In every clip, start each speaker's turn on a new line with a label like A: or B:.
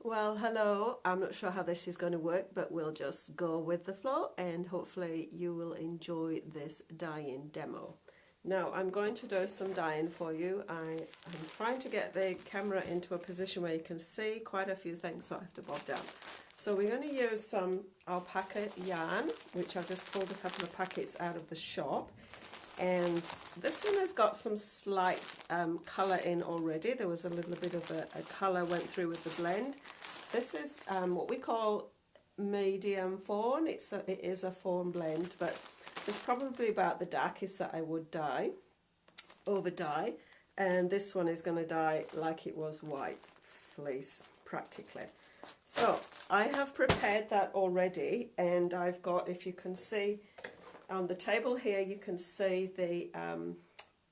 A: Well, hello. I'm not sure how this is going to work, but we'll just go with the flow and hopefully you will enjoy this dye-in demo. Now, I'm going to do some dyeing for you. I'm trying to get the camera into a position where you can see quite a few things, so I have to bob down. So we're going to use some alpaca yarn, which I've just pulled a couple of packets out of the shop. And this one has got some slight colour in already. There was a little bit of a colour went through with the blend. This is what we call medium fawn. It is a fawn blend, but it's probably about the darkest that I would dye, over dye. And this one is going to dye like it was white fleece, practically. So I have prepared that already, and I've got, if you can see, on the table here you can see the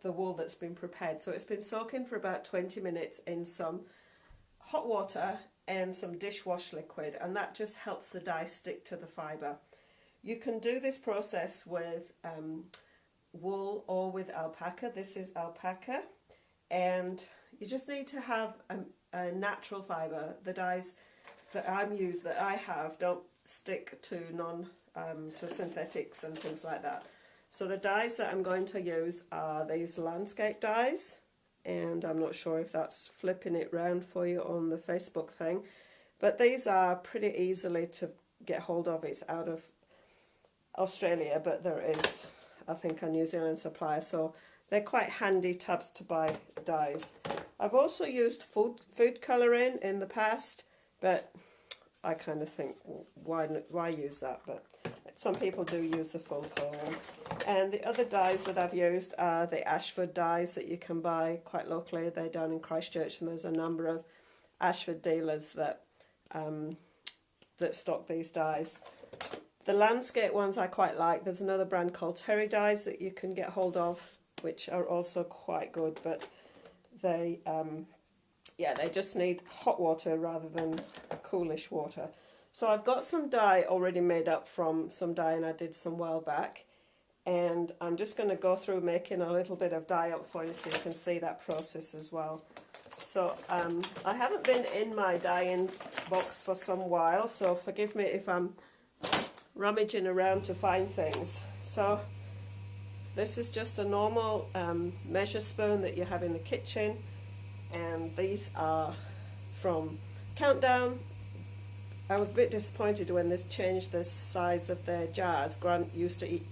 A: wool that's been prepared. So it's been soaking for about 20 minutes in some hot water and some dishwash liquid, and that just helps the dye stick to the fibre. You can do this process with wool or with alpaca. This is alpaca, and you just need to have a natural fibre. The dyes that I have don't stick to to synthetics and things like that. So the dyes that I'm going to use are these landscape dyes, and I'm not sure if that's flipping it round for you on the Facebook thing, but these are pretty easily to get hold of. It's out of Australia, but there is, I think, a New Zealand supplier, so they're quite handy tubs to buy dyes. I've also used food colouring in the past, but I kind of think, why use that? But some people do use the full colouring. And the other dyes that I've used are the Ashford dyes that you can buy quite locally. They're down in Christchurch, and there's a number of Ashford dealers that that stock these dyes. The landscape ones I quite like. There's another brand called Terry Dyes that you can get hold of, which are also quite good, but they they just need hot water rather than coolish water. So I've got some dye already made up from some dye, and I did some while back, and I'm just going to go through making a little bit of dye up for you so you can see that process as well. So I haven't been in my dyeing box for some while, so forgive me if I'm rummaging around to find things. So this is just a normal measure spoon that you have in the kitchen, and these are from Countdown. I was a bit disappointed when this changed the size of their jars. Grant used to eat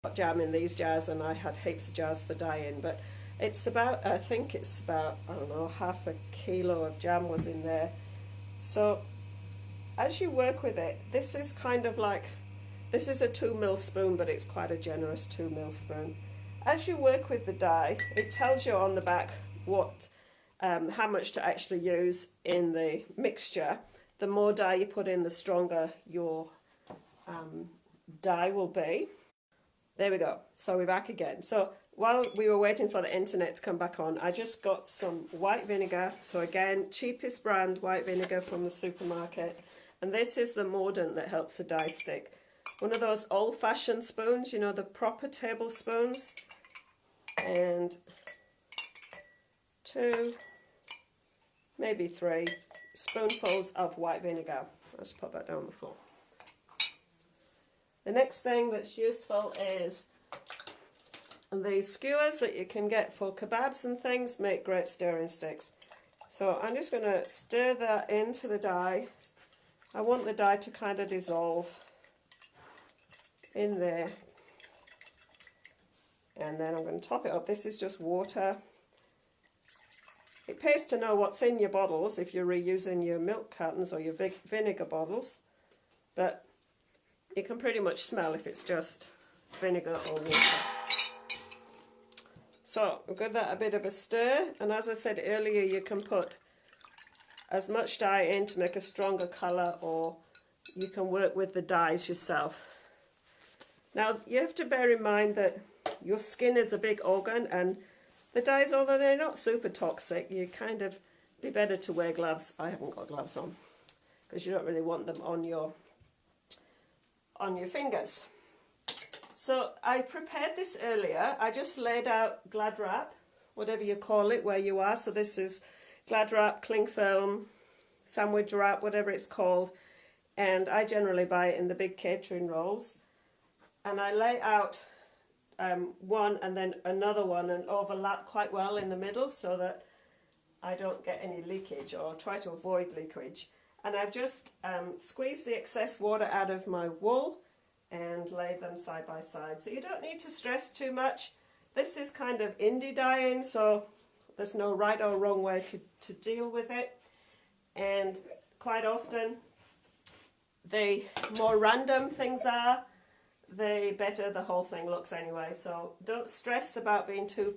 A: hot jam in these jars, and I had heaps of jars for dyeing, but it's about, I think it's about, I don't know, half a kilo of jam was in there. So as you work with it, this is kind of like, this is a 2 ml spoon, but it's quite a generous 2 ml spoon. As you work with the dye, it tells you on the back what, how much to actually use in the mixture. The more dye you put in, the stronger your dye will be. There we go. So we're back again. So while we were waiting for the internet to come back on, I just got some white vinegar. So again, cheapest brand white vinegar from the supermarket. And this is the mordant that helps the dye stick. One of those old-fashioned spoons, you know, the proper tablespoons. And 2, maybe 3 spoonfuls of white vinegar. Let's put that down on the floor. The next thing that's useful is these skewers that you can get for kebabs and things. Make great stirring sticks. So I'm just going to stir that into the dye. I want the dye to kind of dissolve in there, and then I'm going to top it up. This is just water. It pays to know what's in your bottles if you're reusing your milk cartons or your vinegar bottles, but you can pretty much smell if it's just vinegar or water. So I've got that a bit of a stir, and as I said earlier, you can put as much dye in to make a stronger colour, or you can work with the dyes yourself. Now you have to bear in mind that your skin is a big organ, and the dyes, although they're not super toxic, you kind of be better to wear gloves. I haven't got gloves on because you don't really want them on your fingers. So I prepared this earlier. I just laid out Glad wrap, whatever you call it, where you are. So this is Glad wrap, cling film, sandwich wrap, whatever it's called, and I generally buy it in the big catering rolls, and I lay out one and then another one and overlap quite well in the middle so that I don't get any leakage, or try to avoid leakage. And I've just squeezed the excess water out of my wool and lay them side by side. So you don't need to stress too much. This is kind of indie dyeing, so there's no right or wrong way to deal with it. And quite often, the more random things are, the better the whole thing looks anyway. So don't stress about being too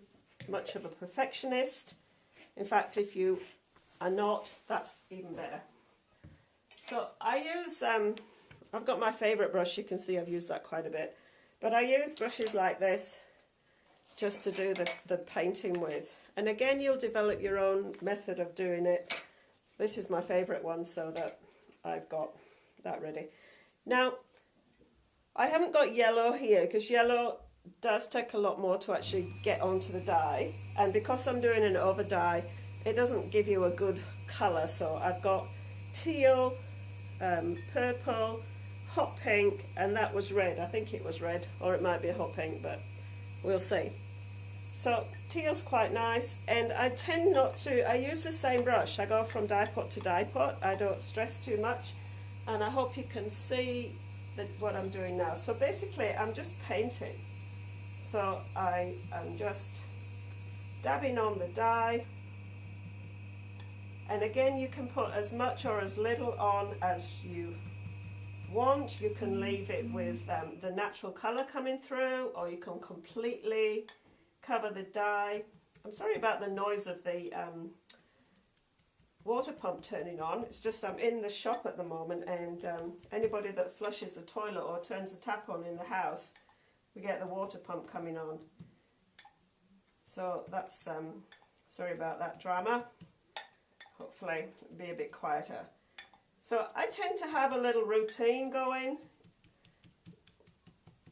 A: much of a perfectionist. In fact, if you are not, that's even better. So I use, I've got my favourite brush. You can see I've used that quite a bit. But I use brushes like this just to do the painting with. And again, you'll develop your own method of doing it. This is my favourite one, so that I've got that ready. Now, I haven't got yellow here because yellow does take a lot more to actually get onto the dye. And because I'm doing an over dye, it doesn't give you a good colour. So I've got teal, purple, hot pink, and that was red. I think it was red, or it might be a hot pink, but we'll see. So teal's quite nice, and I tend not to, I use the same brush. I go from dye pot to dye pot. I don't stress too much, and I hope you can see what I'm doing now. So basically I'm just painting. So I am just dabbing on the dye, and again you can put as much or as little on as you want. You can leave it with the natural colour coming through, or you can completely cover the dye. I'm sorry about the noise of the water pump turning on. It's just I'm in the shop at the moment, and anybody that flushes the toilet or turns the tap on in the house, we get the water pump coming on. So that's, sorry about that drama. Hopefully it'll be a bit quieter. So I tend to have a little routine going.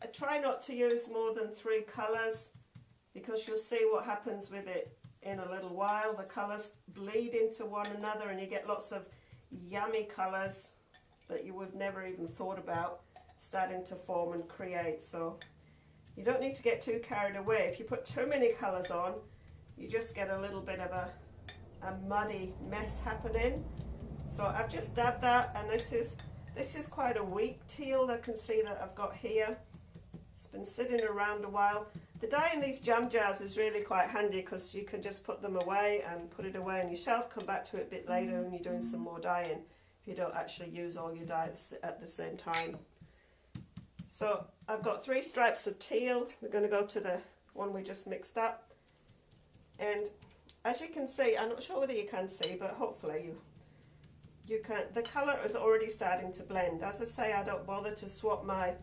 A: I try not to use more than 3 colours, because you'll see what happens with it in a little while. The colours bleed into one another and you get lots of yummy colours that you would never even thought about starting to form and create. So you don't need to get too carried away. If you put too many colours on, you just get a little bit of a muddy mess happening. So I've just dabbed that, and this is quite a weak teal. I can see that I've got here. It's been sitting around a while. The dye in these jam jars is really quite handy because you can just put them away and put it away on your shelf, come back to it a bit later when you're doing some more dyeing, if you don't actually use all your dyes at the same time. So I've got 3 stripes of teal. We're going to go to the one we just mixed up. And as you can see, I'm not sure whether you can see, but hopefully you can. The colour is already starting to blend. As I say, I don't bother to swap my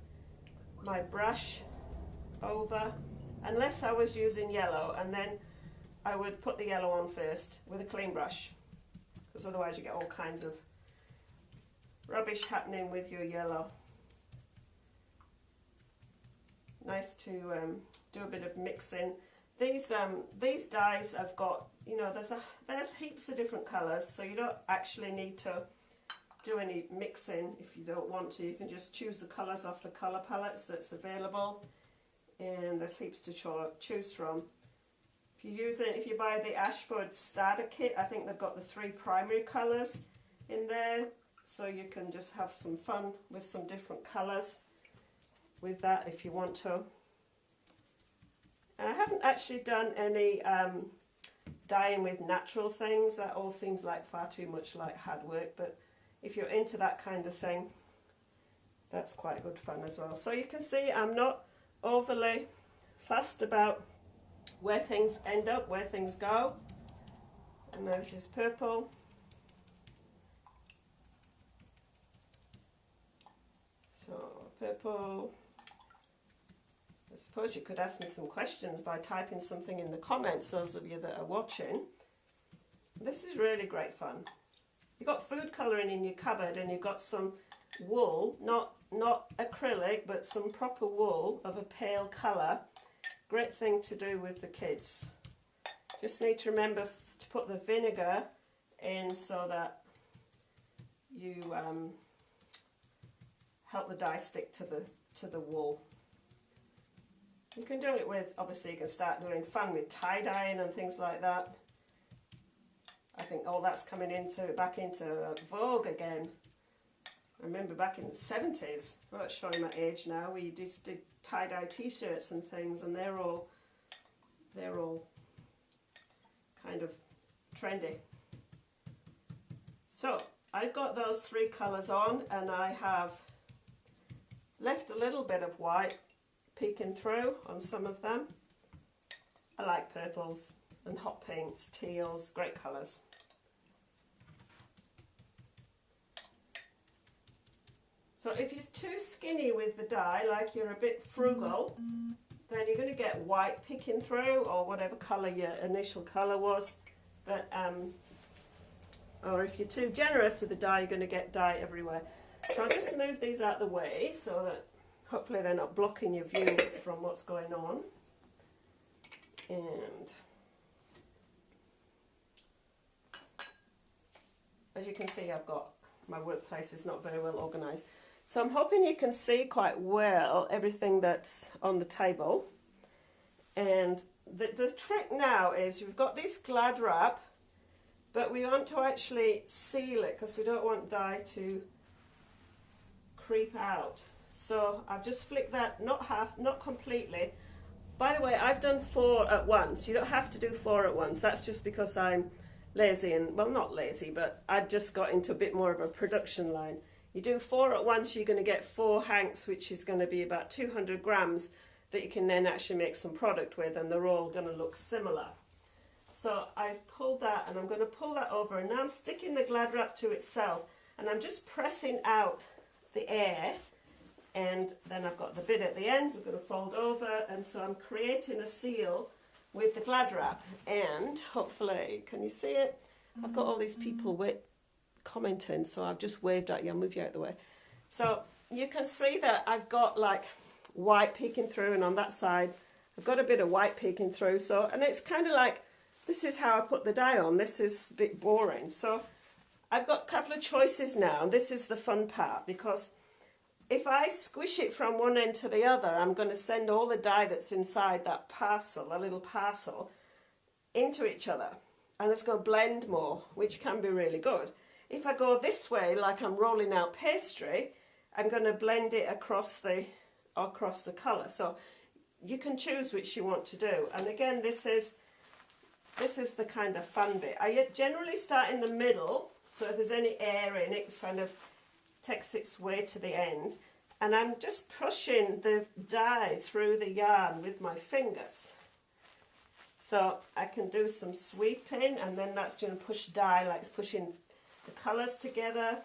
A: brush over unless I was using yellow, and then I would put the yellow on first with a clean brush, because otherwise you get all kinds of rubbish happening with your yellow. Nice to do a bit of mixing. These dyes I've got, you know, there's heaps of different colours, so you don't actually need to do any mixing if you don't want to. You can just choose the colours off the colour palettes that's available, and there's heaps to choose from. If you buy the Ashford starter kit, I think they've got the 3 primary colours in there, so you can just have some fun with some different colours with that if you want to. And I haven't actually done any dyeing with natural things. That all seems like far too much like hard work, but if you're into that kind of thing, that's quite good fun as well. So you can see I'm not overly fussed about where things end up, where things go. And now this is purple. So purple. I suppose you could ask me some questions by typing something in the comments, those of you that are watching. This is really great fun. You've got food colouring in your cupboard, and you've got some wool, not acrylic, but some proper wool of a pale colour. Great thing to do with the kids. Just need to remember to put the vinegar in so that help the dye stick to the wool. You can do it with, obviously you can start doing fun with tie-dyeing and things like that. I think all that's coming back into vogue again. I remember back in the 70s, well, that's showing my age now, we just did tie-dye t-shirts and things, and they're all kind of trendy. So I've got those 3 colours on, and I have left a little bit of white peeking through on some of them. I like purples and hot pinks, teals, great colours. So if you're too skinny with the dye, like you're a bit frugal, then you're going to get white peeking through, or whatever colour your initial colour was. But or if you're too generous with the dye, you're going to get dye everywhere. So I'll just move these out of the way so that hopefully they're not blocking your view from what's going on. And as you can see, my workplace is not very well organised. So I'm hoping you can see quite well everything that's on the table. And the trick now is you've got this Glad wrap, but we want to actually seal it because we don't want dye to creep out. So I've just flicked that, not completely. By the way, I've done 4 at once. You don't have to do 4 at once. That's just because I'm lazy, and well, not lazy, but I just got into a bit more of a production line. You do 4 at once, you're going to get 4 hanks, which is going to be about 200 grams that you can then actually make some product with, and they're all going to look similar. So I've pulled that, and I'm going to pull that over, and now I'm sticking the Glad wrap to itself, and I'm just pressing out the air, and then I've got the bit at the ends I'm going to fold over, and so I'm creating a seal with the Glad wrap. And hopefully, can you see it? I've got all these people commenting, so I've just waved at you. I'll move you out of the way. So you can see that I've got like white peeking through, and on that side I've got a bit of white peeking through. So, and it's kind of like, this is how I put the dye on. This is a bit boring. So I've got a couple of choices now, and this is the fun part, because if I squish it from one end to the other, I'm going to send all the dye that's inside that parcel, a little parcel, into each other, and it's going to blend more, which can be really good. If I go this way, like I'm rolling out pastry, I'm going to blend it across the colour. So you can choose which you want to do. And again, this is the kind of fun bit. I generally start in the middle, so if there's any air in it, it kind of takes its way to the end. And I'm just pushing the dye through the yarn with my fingers. So I can do some sweeping, and then that's going to push dye, like it's pushing the colours together.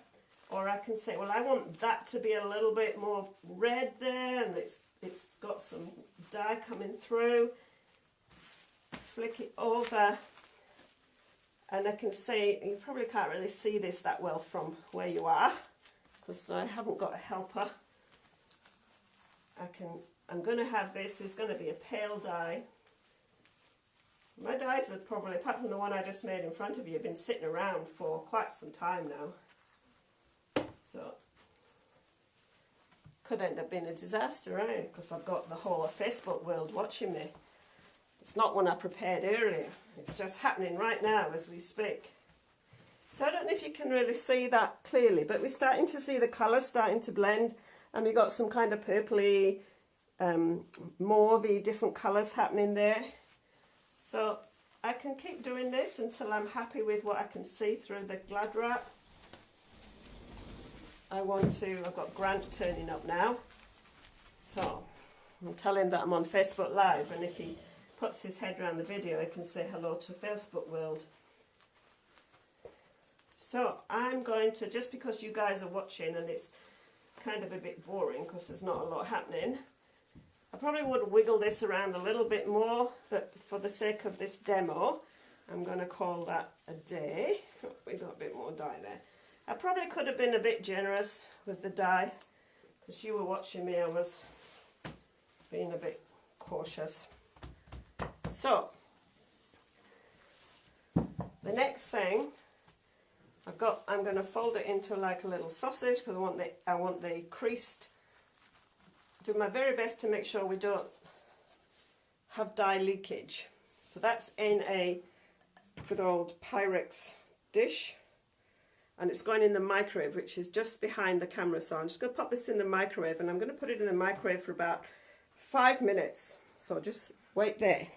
A: Or I can say, well, I want that to be a little bit more red there, and it's got some dye coming through. Flick it over, and I can see, you probably can't really see this that well from where you are, because I haven't got a helper. I'm going to have this, is going to be a pale dye. My dyes have probably, apart from the one I just made in front of you, been sitting around for quite some time now. So, could end up being a disaster, eh? Because I've got the whole of Facebook world watching me. It's not one I prepared earlier. It's just happening right now as we speak. So I don't know if you can really see that clearly, but we're starting to see the colours starting to blend, and we've got some kind of purpley, mauvey, different colours happening there. So I can keep doing this until I'm happy with what I can see through the Glad wrap. I've got Grant turning up now. So I'll tell him that I'm on Facebook Live, and if he puts his head around the video, he can say hello to Facebook world. So I'm going to, just because you guys are watching and it's kind of a bit boring because there's not a lot happening, I probably would wiggle this around a little bit more, but for the sake of this demo, I'm going to call that a day. Oh, we got a bit more dye there. I probably could have been a bit generous with the dye, because you were watching me, I was being a bit cautious. So, the next thing I'm going to fold it into like a little sausage because I want the creased. Do my very best to make sure we don't have dye leakage. So that's in a good old Pyrex dish, and it's going in the microwave, which is just behind the camera. So I'm just going to pop this in the microwave, and I'm going to put it in the microwave for about 5 minutes. So just wait there.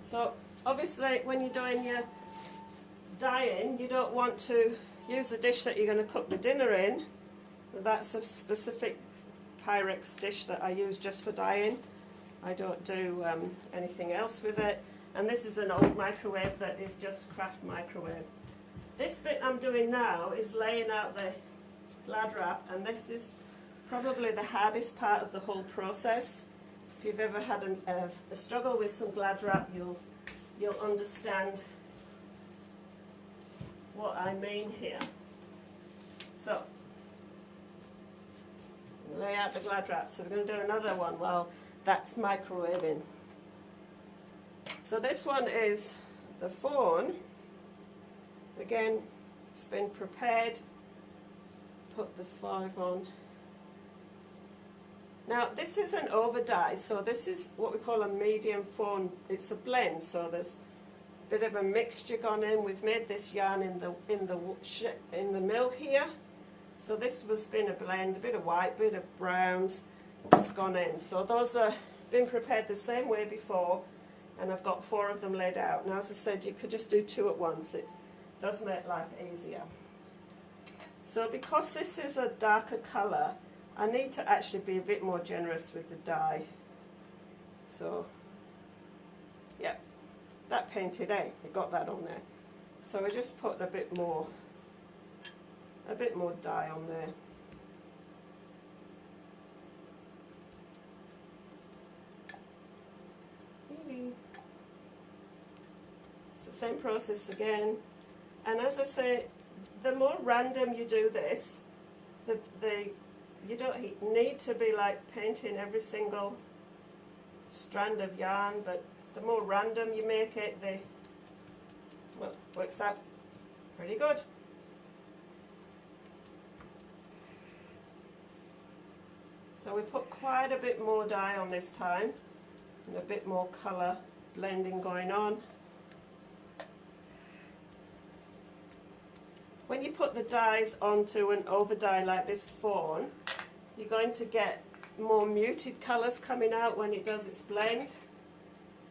A: So obviously when you're doing your dyeing, you don't want to use the dish that you're going to cook the dinner in. That's a specific Pyrex dish that I use just for dyeing. I don't do anything else with it. And this is an old microwave that is just craft microwave. This bit I'm doing now is laying out the glad wrap, and this is probably the hardest part of the whole process. If you've ever had a struggle with some glad wrap, you'll understand what I mean here. So, lay out the glad wrap. So we're going to do another one while that's microwaving. So this one is the fawn. Again, it's been prepared. Put the 5 on. Now this is an over dye, so this is what we call a medium fawn. It's a blend, so there's a bit of a mixture gone in. We've made this yarn in the mill here. So this was been a blend, a bit of white, a bit of browns. It's gone in. So those are been prepared the same way before, and I've got 4 of them laid out. Now, as I said, you could just do 2 at once. It does make life easier. So because this is a darker colour, I need to actually be a bit more generous with the dye. So, yeah, that painted, I got that on there. So I just put a bit more dye on there. So same process again. And as I say, the more random you do this, you don't need to be like painting every single strand of yarn, but the more random you make it, well, works out pretty good. So we put quite a bit more dye on this time, and a bit more colour blending going on. When you put the dyes onto an over dye like this fawn, you're going to get more muted colours coming out when it does its blend.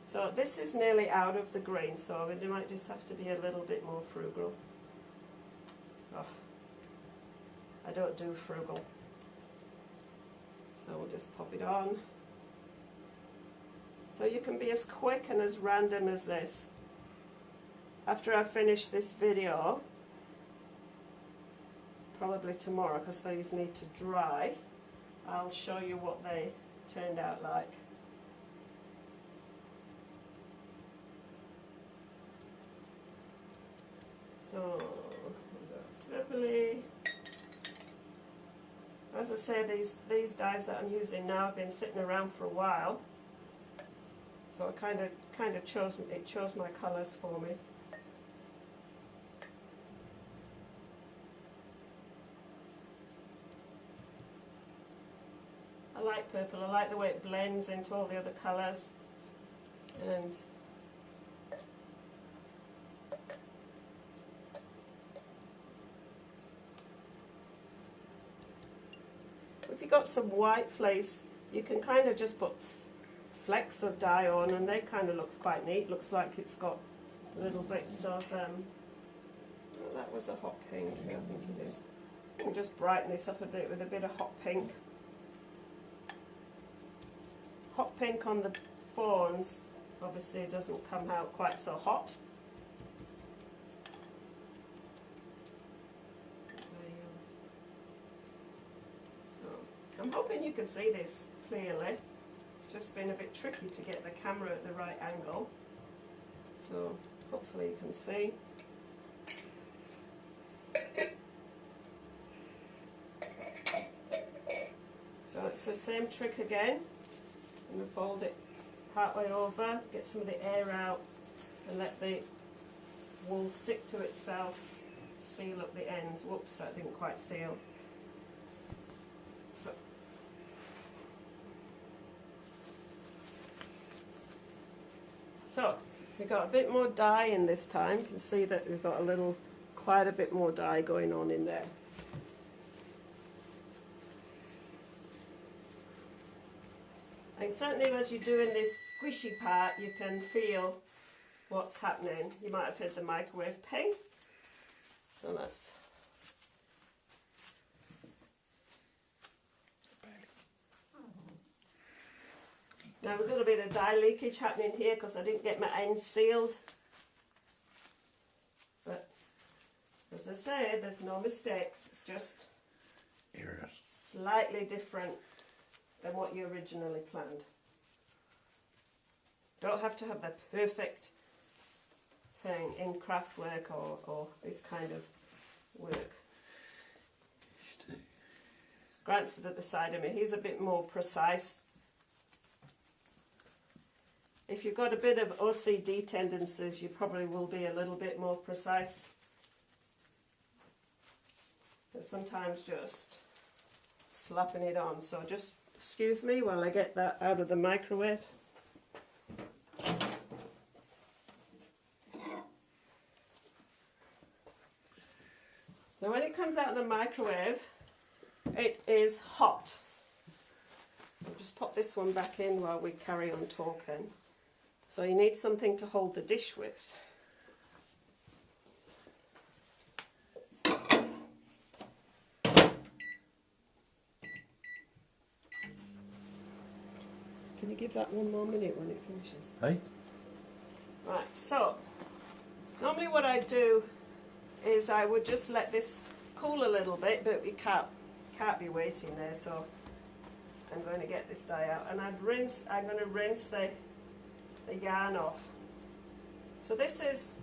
A: So this is nearly out of the green, so you might just have to be a little bit more frugal. Oh, I don't do frugal. So we'll just pop it on. So you can be as quick and as random as this. After I finish this video, probably tomorrow because these need to dry, I'll show you what they turned out like. So, lovely. As I say, these dyes that I'm using now have been sitting around for a while, so it kind of chose my colours for me. I like purple. I like the way it blends into all the other colours, and if you've got some white fleece, you can kind of just put flecks of dye on, and they kind of looks quite neat. Looks like it's got little bits of oh, that was a hot pink, I think it is. We'll just brighten this up a bit with a bit of hot pink. Hot pink on the fawns obviously doesn't come out quite so hot. So I'm hoping you can see this clearly. It's just been a bit tricky to get the camera at the right angle. So hopefully you can see. it's the same trick again. I'm going to fold it part way over, get some of the air out, and let the wool stick to itself, seal up the ends. Whoops, that didn't quite seal. So we've got a bit more dye in this time. You can see that we've got quite a bit more dye going on in there. And certainly as you're doing this squishy part, you can feel what's happening. You might have heard the microwave ping. So that's... Now we've got a bit of dye leakage happening here because I didn't get my ends sealed. But as I say, there's no mistakes. It's just slightly different than what you originally planned. Don't have to have the perfect thing in craft work or this kind of work. Grant's stood at the side of me. He's a bit more precise. If you've got a bit of OCD tendencies, you probably will be a little bit more precise. But sometimes just slapping it on. So just excuse me while I get that out of the microwave. So when it comes out of the microwave, it is hot. I'll just pop this one back in while we carry on talking. So you need something to hold the dish with. Can you give that one more minute when it finishes?
B: Hey?
A: Right, so normally what I do is I would just let this cool a little bit, but we can't be waiting there, so I'm going to get this dye out, and I'm going to rinse the yarn off. So this is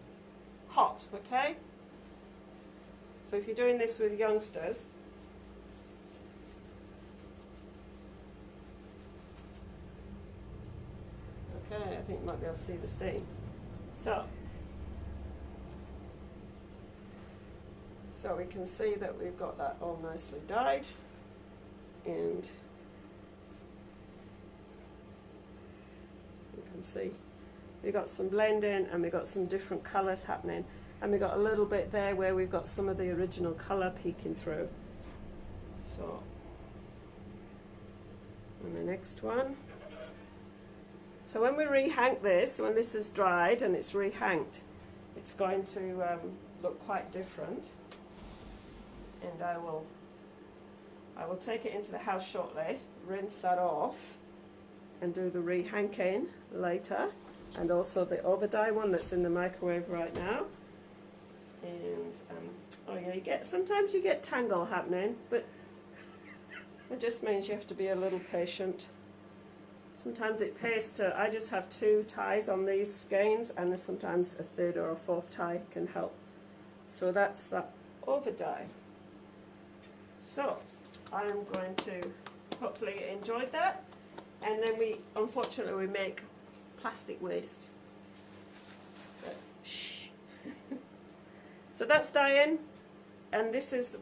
A: hot, okay? So if you're doing this with youngsters, okay, I think you might be able to see the stain. So we can see that we've got that all nicely dyed, and you can see we've got some blending and we've got some different colours happening, and we've got a little bit there where we've got some of the original colour peeking through. So, and the next one. So when we rehank this, when this is dried and it's rehanked, it's going to look quite different. And I will take it into the house shortly, rinse that off, and do the rehanking later, and also the over dye one that's in the microwave right now. And oh yeah, sometimes you get tangle happening, but it just means you have to be a little patient. Sometimes it pays to. I just have 2 ties on these skeins, and sometimes a 3rd or a 4th tie can help. So that's that over dye. So I'm going to hopefully you enjoyed that, and then unfortunately we make plastic waste. But, shh. So that's dyeing, and this is,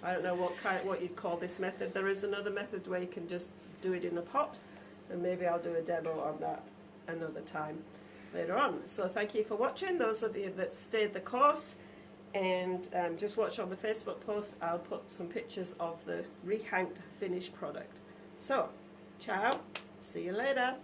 A: I don't know what you'd call this method. There is another method where you can just do it in a pot, and maybe I'll do a demo on that another time later on. So thank you for watching, those of you that stayed the course. And just watch on the Facebook post. I'll put some pictures of the rehanked finished product. So, ciao, see you later.